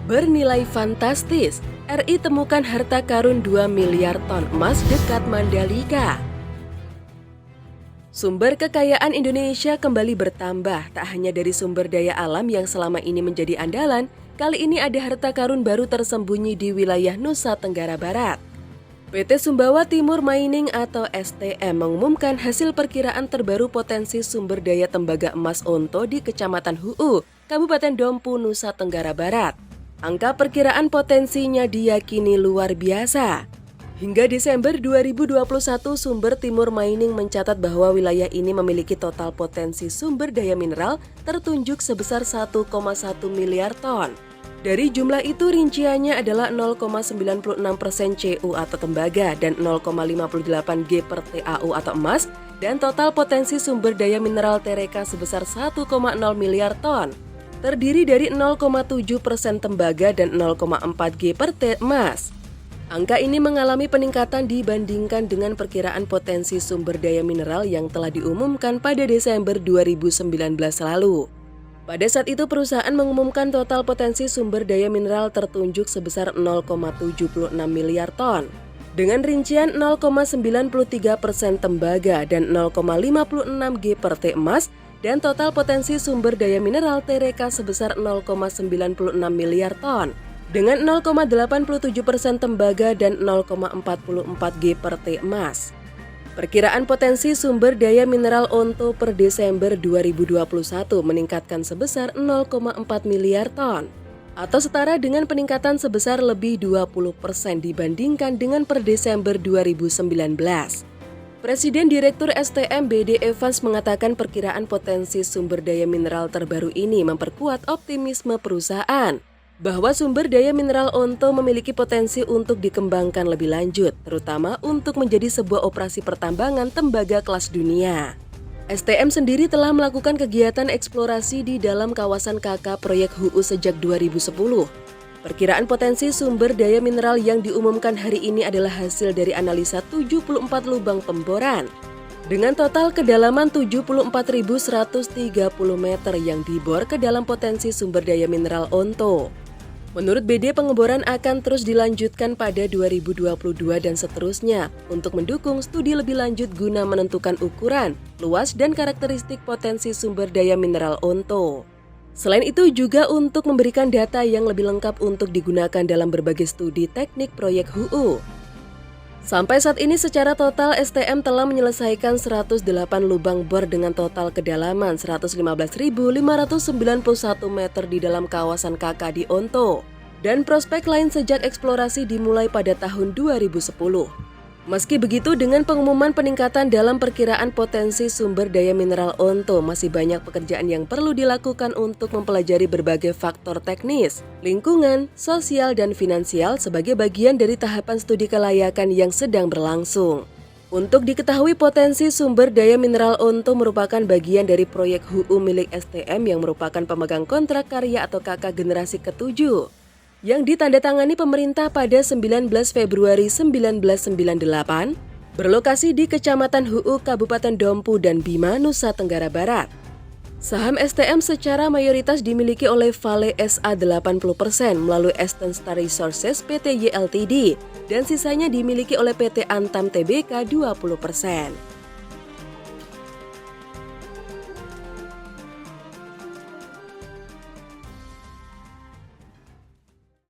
Bernilai fantastis, RI temukan harta karun 2 miliar ton emas dekat Mandalika. Sumber kekayaan Indonesia kembali bertambah, tak hanya dari sumber daya alam yang selama ini menjadi andalan, kali ini ada harta karun baru tersembunyi di wilayah Nusa Tenggara Barat. PT Sumbawa Timur Mining atau STM mengumumkan hasil perkiraan terbaru potensi sumber daya tembaga emas Onto di Kecamatan Huu, Kabupaten Dompu, Nusa Tenggara Barat. Angka perkiraan potensinya diyakini luar biasa. Hingga Desember 2021, Sumber Timur Mining mencatat bahwa wilayah ini memiliki total potensi sumber daya mineral tertunjuk sebesar 1,1 miliar ton. Dari jumlah itu rinciannya adalah 0,96% Cu atau tembaga dan 0,58 G per TAU atau emas, dan total potensi sumber daya mineral TRK sebesar 1,0 miliar ton. Terdiri dari 0,7% tembaga dan 0,4 G per T emas. Angka ini mengalami peningkatan dibandingkan dengan perkiraan potensi sumber daya mineral yang telah diumumkan pada Desember 2019 lalu. Pada saat itu perusahaan mengumumkan total potensi sumber daya mineral tertunjuk sebesar 0,76 miliar ton. Dengan rincian 0,93% tembaga dan 0,56 G per T emas, dan total potensi sumber daya mineral TRK sebesar 0,96 miliar ton, dengan 0,87% tembaga dan 0,44 G per T emas. Perkiraan potensi sumber daya mineral Onto per Desember 2021 meningkatkan sebesar 0,4 miliar ton, atau setara dengan peningkatan sebesar lebih 20% dibandingkan dengan per Desember 2019. Presiden Direktur STM BD Evans mengatakan perkiraan potensi sumber daya mineral terbaru ini memperkuat optimisme perusahaan bahwa sumber daya mineral Onto memiliki potensi untuk dikembangkan lebih lanjut, terutama untuk menjadi sebuah operasi pertambangan tembaga kelas dunia. STM sendiri telah melakukan kegiatan eksplorasi di dalam kawasan KK proyek Huu sejak 2010. Perkiraan potensi sumber daya mineral yang diumumkan hari ini adalah hasil dari analisa 74 lubang pemboran dengan total kedalaman 74.130 meter yang dibor ke dalam potensi sumber daya mineral Onto. Menurut BD, pengeboran akan terus dilanjutkan pada 2022 dan seterusnya untuk mendukung studi lebih lanjut guna menentukan ukuran, luas, dan karakteristik potensi sumber daya mineral Onto. Selain itu juga untuk memberikan data yang lebih lengkap untuk digunakan dalam berbagai studi teknik proyek Huu. Sampai saat ini secara total STM telah menyelesaikan 108 lubang bor dengan total kedalaman 115.591 meter di dalam kawasan KK di Onto, dan prospek lain sejak eksplorasi dimulai pada tahun 2010. Meski begitu, dengan pengumuman peningkatan dalam perkiraan potensi sumber daya mineral Onto, masih banyak pekerjaan yang perlu dilakukan untuk mempelajari berbagai faktor teknis, lingkungan, sosial, dan finansial sebagai bagian dari tahapan studi kelayakan yang sedang berlangsung. Untuk diketahui, potensi sumber daya mineral Onto merupakan bagian dari proyek Huu milik STM yang merupakan pemegang kontrak karya atau KK generasi ke-7. Yang ditandatangani pemerintah pada 19 Februari 1998, berlokasi di Kecamatan Huu, Kabupaten Dompu dan Bima, Nusa Tenggara Barat. Saham STM secara mayoritas dimiliki oleh Vale SA 80% melalui Eastern Star Resources Pty Ltd dan sisanya dimiliki oleh PT Antam Tbk 20%.